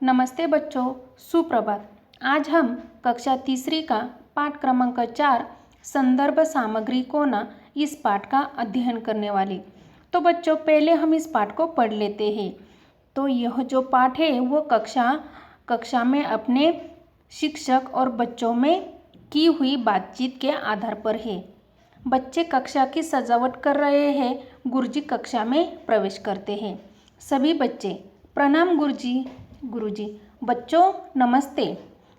नमस्ते बच्चों, सुप्रभात। आज हम कक्षा तीसरी का पाठ क्रमांक 4 संदर्भ सामग्री कोना इस पाठ का अध्ययन करने वाले। तो बच्चों, पहले हम इस पाठ को पढ़ लेते हैं। तो यह जो पाठ है वो कक्षा में अपने शिक्षक और बच्चों में की हुई बातचीत के आधार पर है। बच्चे कक्षा की सजावट कर रहे हैं। गुरुजी कक्षा में प्रवेश करते हैं। सभी बच्चे प्रणाम गुरुजी। गुरुजी, बच्चों नमस्ते।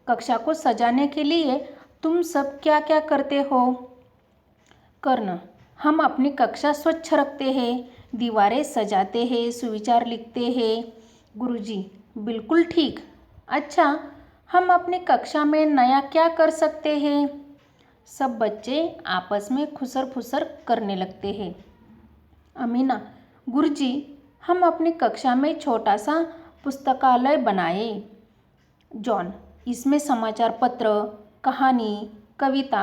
कक्षा को सजाने के लिए तुम सब क्या क्या करते हो? कर्ण, हम अपनी कक्षा स्वच्छ रखते हैं, दीवारें सजाते हैं, सुविचार लिखते हैं। गुरुजी, बिल्कुल ठीक। अच्छा, हम अपनी कक्षा में नया क्या कर सकते हैं? सब बच्चे आपस में खुसर फुसर करने लगते हैं। अमीना, गुरुजी, हम अपनी कक्षा में छोटा सा पुस्तकालय बनाए। जॉन, इसमें समाचार पत्र, कहानी, कविता,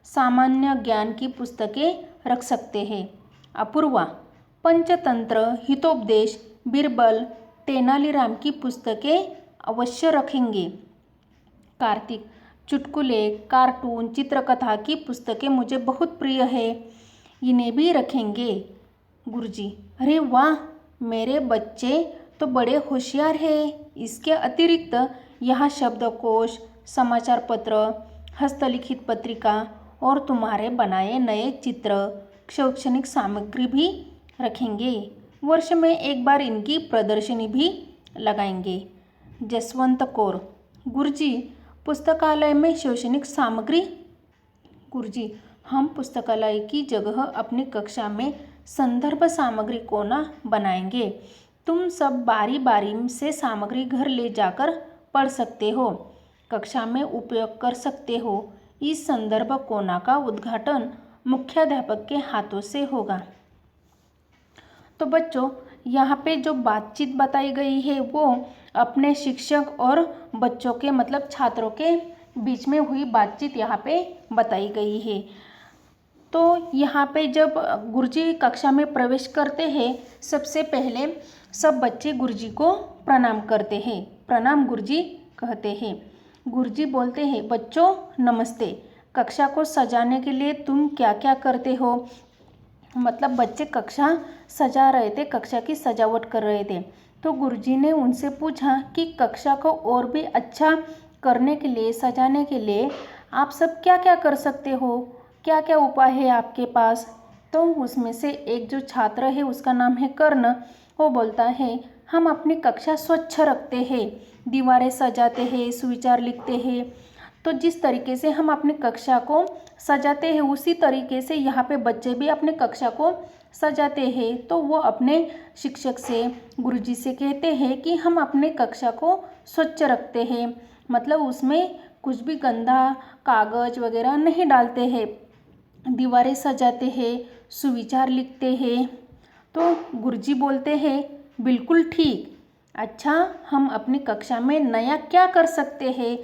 सामान्य ज्ञान की पुस्तकें रख सकते हैं। अपूर्वा, पंचतंत्र, हितोपदेश, बीरबल, तेनालीराम की पुस्तकें अवश्य रखेंगे। कार्तिक, चुटकुले, कार्टून, चित्रकथा की पुस्तकें मुझे बहुत प्रिय है, इन्हें भी रखेंगे। गुरुजी, अरे वाह, मेरे बच्चे तो बड़े होशियार हैं। इसके अतिरिक्त यहाँ शब्दकोश, समाचार पत्र, हस्तलिखित पत्रिका और तुम्हारे बनाए नए चित्र, शैक्षणिक सामग्री भी रखेंगे। वर्ष में एक बार इनकी प्रदर्शनी भी लगाएंगे। जसवंत कौर, गुरुजी, पुस्तकालय में शैक्षणिक सामग्री? गुरुजी, हम पुस्तकालय की जगह अपनी कक्षा में संदर्भ सामग्री कोना बनाएंगे। तुम सब बारी बारी से सामग्री घर ले जाकर पढ़ सकते हो, कक्षा में उपयोग कर सकते हो। इस संदर्भ कोना का उद्घाटन मुख्याध्यापक के हाथों से होगा। तो बच्चों, यहाँ पे जो बातचीत बताई गई है वो अपने शिक्षक और बच्चों के मतलब छात्रों के बीच में हुई बातचीत यहाँ पे बताई गई है। तो यहाँ पे जब गुरुजी कक्षा में प्रवेश करते हैं, सबसे पहले सब बच्चे गुरुजी को प्रणाम करते हैं। प्रणाम गुरुजी कहते हैं। गुरुजी बोलते हैं, बच्चों नमस्ते। कक्षा को सजाने के लिए तुम क्या क्या करते हो? मतलब बच्चे कक्षा सजा रहे थे, कक्षा की सजावट कर रहे थे। तो गुरुजी ने उनसे पूछा कि कक्षा को और भी अच्छा करने के लिए, सजाने के लिए आप सब क्या क्या कर सकते हो, क्या क्या उपाय है आपके पास? तो उसमें से एक जो छात्र है उसका नाम है कर्ण। वो बोलता है, हम अपनी कक्षा स्वच्छ रखते हैं, दीवारें सजाते हैं, सुविचार लिखते हैं। तो जिस तरीके से हम अपनी कक्षा को सजाते हैं उसी तरीके से यहाँ पे बच्चे भी अपने कक्षा को सजाते हैं। तो वो अपने शिक्षक से, गुरुजी से कहते हैं कि हम अपने कक्षा को स्वच्छ रखते हैं, मतलब उसमें कुछ भी गंदा कागज वगैरह नहीं डालते हैं, दीवारें सजाते हैं, सुविचार लिखते हैं। तो गुरुजी बोलते हैं, बिल्कुल ठीक। अच्छा, हम अपनी कक्षा में नया क्या कर सकते हैं?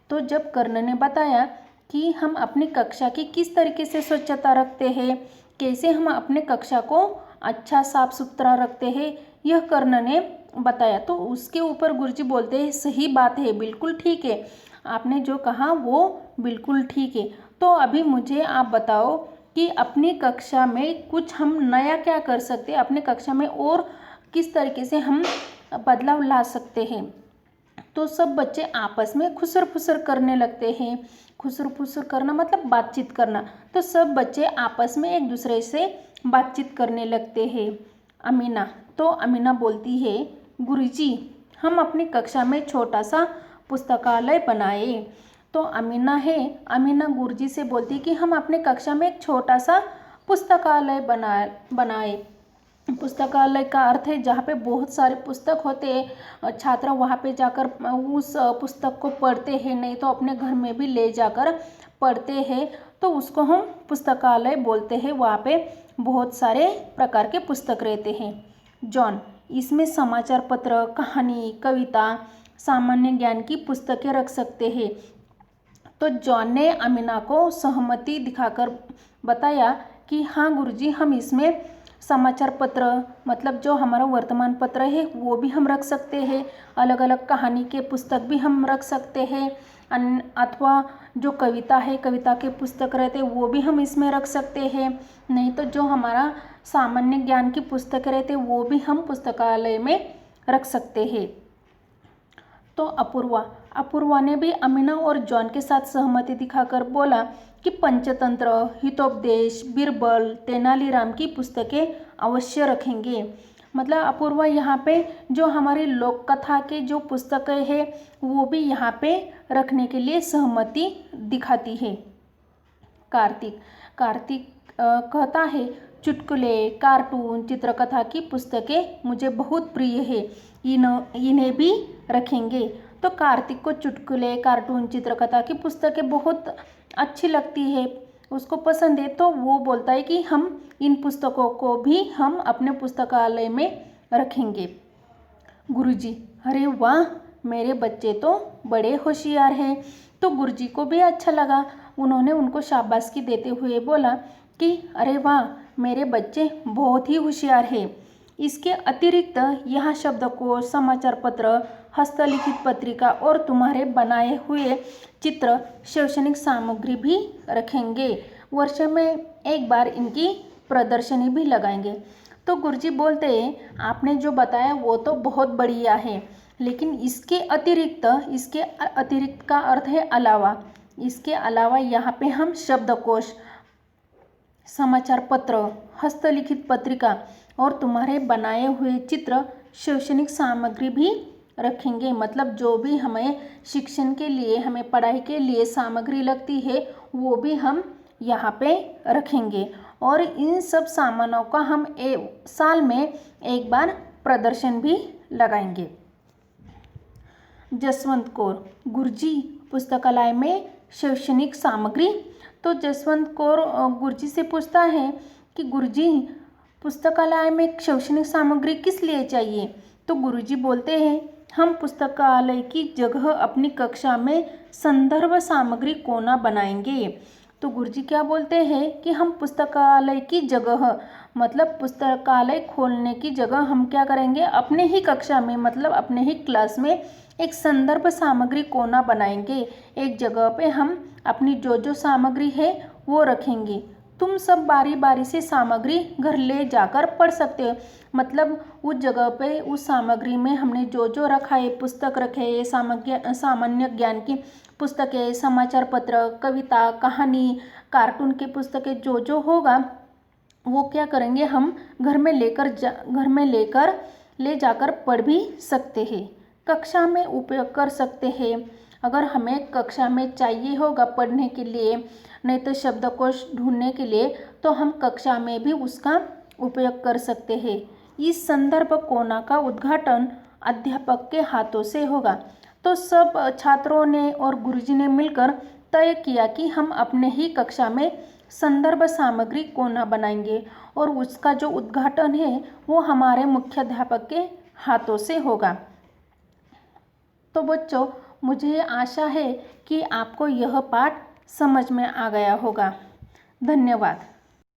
तो जब कर्ण ने बताया कि हम अपनी कक्षा की किस तरीके से स्वच्छता रखते हैं, कैसे हम अपने कक्षा को अच्छा साफ सुथरा रखते हैं, यह कर्ण ने बताया। तो उसके ऊपर गुरुजी बोलते हैं, सही बात है, बिल्कुल ठीक है, आपने जो कहा वो बिल्कुल ठीक है। तो अभी मुझे आप बताओ कि अपनी कक्षा में कुछ हम नया क्या कर सकते हैं, अपनी कक्षा में और किस तरीके से हम बदलाव ला सकते हैं। तो सब बच्चे आपस में खुसर फुसर करने लगते हैं। खुसर फुसर करना मतलब बातचीत करना। तो सब बच्चे आपस में एक दूसरे से बातचीत करने लगते हैं। अमीना बोलती है, गुरुजी, हम अपनी कक्षा में छोटा सा पुस्तकालय बनाए। तो अमीना गुरुजी से बोलती कि हम अपने कक्षा में एक छोटा सा पुस्तकालय बनाए। पुस्तकालय का अर्थ है जहाँ पे बहुत सारे पुस्तक होते हैं, छात्र वहाँ पे जाकर उस पुस्तक को पढ़ते हैं, नहीं तो अपने घर में भी ले जाकर पढ़ते हैं, तो उसको हम पुस्तकालय बोलते हैं। वहाँ पे बहुत सारे प्रकार के पुस्तक रहते हैं। जॉन, इसमें समाचार पत्र, कहानी, कविता, सामान्य ज्ञान की पुस्तकें रख सकते हैं। तो जॉन ने अमीना को सहमति दिखाकर बताया कि हाँ गुरुजी, हम इसमें समाचार पत्र मतलब जो हमारा वर्तमान पत्र है वो भी हम रख सकते हैं। अलग अलग कहानी के पुस्तक भी हम रख सकते हैं। अथवा जो कविता है, कविता के पुस्तक रहते वो भी हम इसमें रख सकते हैं। नहीं तो जो हमारा सामान्य ज्ञान की पुस्तक रहते वो भी हम पुस्तकालय में रख सकते हैं। तो अपूर्वा ने भी अमीना और जॉन के साथ सहमति दिखाकर बोला कि पंचतंत्र, हितोपदेश, बीरबल, तेनालीराम की पुस्तकें अवश्य रखेंगे। मतलब अपूर्वा यहाँ पे जो हमारी लोक कथा के जो पुस्तकें हैं वो भी यहाँ पे रखने के लिए सहमति दिखाती है। कार्तिक कहता है, चुटकुले, कार्टून, चित्रकथा की पुस्तकें मुझे बहुत प्रिय है, इन्हें भी रखेंगे। तो कार्तिक को चुटकुले, कार्टून, चित्रकथा की पुस्तकें बहुत अच्छी लगती है, उसको पसंद है। तो वो बोलता है कि हम इन पुस्तकों को भी हम अपने पुस्तकालय में रखेंगे। गुरुजी, अरे वाह, मेरे बच्चे तो बड़े होशियार हैं। तो गुरुजी को भी अच्छा लगा। उन्होंने उनको शाबाशी देते हुए बोला कि अरे वाह, मेरे बच्चे बहुत ही होशियार हैं। इसके अतिरिक्त यहाँ शब्दकोश, समाचार पत्र, हस्तलिखित पत्रिका और तुम्हारे बनाए हुए चित्र, शैक्षणिक सामग्री भी रखेंगे। वर्ष में एक बार इनकी प्रदर्शनी भी लगाएंगे। तो गुरुजी बोलते हैं, आपने जो बताया वो तो बहुत बढ़िया है, लेकिन इसके अतिरिक्त का अर्थ है अलावा। इसके अलावा यहाँ पे हम शब्दकोश, समाचार पत्र, हस्तलिखित पत्रिका और तुम्हारे बनाए हुए चित्र, शैक्षणिक सामग्री भी रखेंगे। मतलब जो भी हमें शिक्षण के लिए, हमें पढ़ाई के लिए सामग्री लगती है वो भी हम यहाँ पे रखेंगे। और इन सब सामानों का हम साल में एक बार प्रदर्शन भी लगाएंगे। जसवंत कौर, गुरुजी पुस्तकालय में शैक्षणिक सामग्री। तो जसवंत कौर गुरुजी से पूछता है कि गुरुजी, पुस्तकालय में शैक्षणिक सामग्री किस लिए चाहिए? तो गुरुजी बोलते हैं, हम पुस्तकालय की जगह अपनी कक्षा में संदर्भ सामग्री कोना बनाएंगे। तो गुरुजी क्या बोलते हैं कि हम पुस्तकालय की जगह, मतलब पुस्तकालय खोलने की जगह हम क्या करेंगे, अपने ही कक्षा में, मतलब अपने ही क्लास में एक संदर्भ सामग्री कोना बनाएंगे। एक जगह पे हम अपनी जो सामग्री है वो रखेंगे। तुम सब बारी बारी से सामग्री घर ले जाकर पढ़ सकते हो। मतलब उस जगह पे, उस सामग्री में हमने जो रखा है, पुस्तक रखे है, सामान्य ज्ञान की पुस्तकें, समाचार पत्र, कविता, कहानी, कार्टून की पुस्तकें, जो होगा वो क्या करेंगे, हम घर में ले जाकर पढ़ भी सकते हैं। कक्षा में उपयोग कर सकते हैं। अगर हमें कक्षा में चाहिए होगा पढ़ने के लिए, नहीं तो शब्दकोश ढूंढने के लिए, तो हम कक्षा में भी उसका उपयोग कर सकते हैं। इस संदर्भ कोना का उद्घाटन अध्यापक के हाथों से होगा। तो सब छात्रों ने और गुरुजी ने मिलकर तय किया कि हम अपने ही कक्षा में संदर्भ सामग्री कोना बनाएंगे और उसका जो उद्घाटन है वो हमारे मुख्याध्यापक के हाथों से होगा। तो बच्चों, मुझे आशा है कि आपको यह पाठ समझ में आ गया होगा। धन्यवाद।